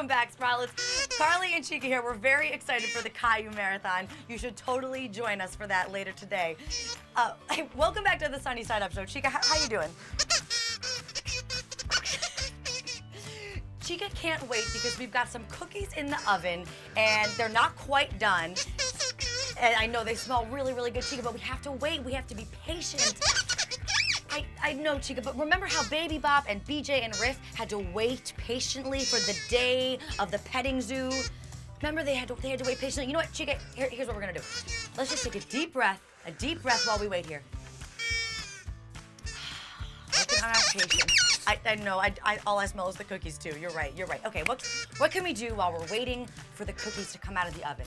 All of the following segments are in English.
Welcome back, Sproutlets. Carly and Chica here. We're very excited for the Caillou Marathon. You should totally join us for that later today. Hey, welcome back to the Sunny Side Up Show. Chica, how you doing? Chica can't wait because we've got some cookies in the oven and they're not quite done. And I know they smell really, really good, Chica, but we have to wait. We have to be patient. I know, Chica, but remember how Baby Bop and BJ and Riff had to wait patiently for the day of the petting zoo? Remember they had to wait patiently? You know what, Chica, here's what we're gonna do. Let's just take a deep breath while we wait here. Working on our patience. I know, all I smell is the cookies too. You're right. Okay, what can we do while we're waiting for the cookies to come out of the oven?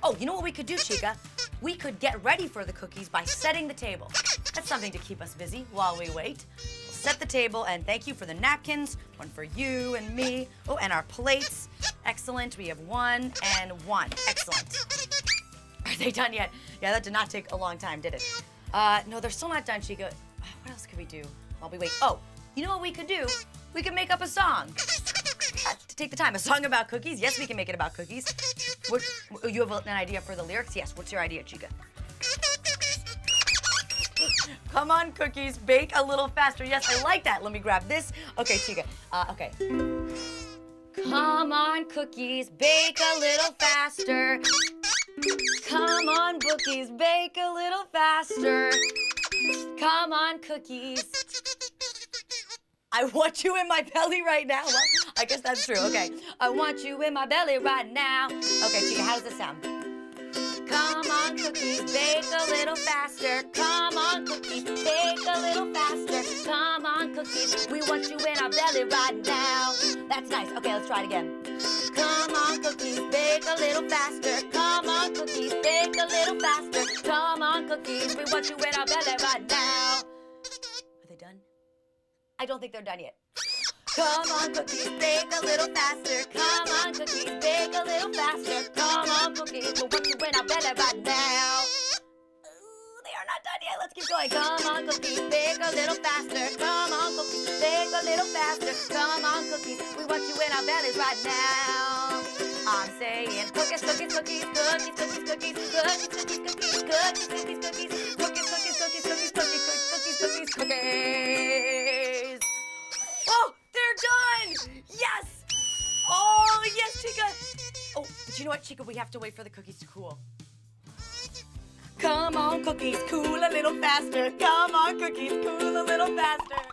Oh, you know what we could do, Chica? We could get ready for the cookies by setting the table. That's something to keep us busy while we wait. We'll set the table, and thank you for the napkins. One for you and me. Oh, and our plates. Excellent. We have 1 and 1. Excellent. Are they done yet? Yeah, that did not take a long time, did it? No, they're still not done, Chica. What else could we do while we wait? Oh, you know what we could do? We could make up a song. To take the time. A song about cookies? Yes, we can make it about cookies. You have an idea for the lyrics? Yes. What's your idea, Chica? Come on, cookies, bake a little faster. Yes, I like that. Let me grab this. Okay, Chica. Okay. Come on, cookies, bake a little faster. Come on, bookies, bake a little faster. Come on, cookies. I want you in my belly right now. Well, I guess that's true. Okay. I want you in my belly right now. Okay, Chica, how does this sound? Come on, cookies, bake a little faster. Come on, cookies, bake a little faster. Come on, cookies, we want you in our belly right now. That's nice. Okay, let's try it again. Come on, cookies, bake a little faster. Come on, cookies, bake a little faster. Come on, cookies, we want you in our belly right now. Are they done? I don't think they're done yet. Come on, cookies, bake a little faster. Come on, cookies, bake a little faster. Come on, cookies, we'll put you in our belly right now. Ooh, they are not done yet. Let's keep going. Come on, cookies, bake a little faster. Come on, cookies, bake a little faster. Come on, cookies, we want you in our bellies right now. I'm saying cookies, cookies, cookies, cookies, cookies, cookies, cookies, cookies, cookies, cookies, cookies, cookies, cookies, cookies, cookies, cookies, cookies, cookies. Oh, they're done! Yes! Oh, yes, Chica! Oh, but you know what, Chica? We have to wait for the cookies to cool. Come on, cookies, cool a little faster. Come on, cookies, cool a little faster.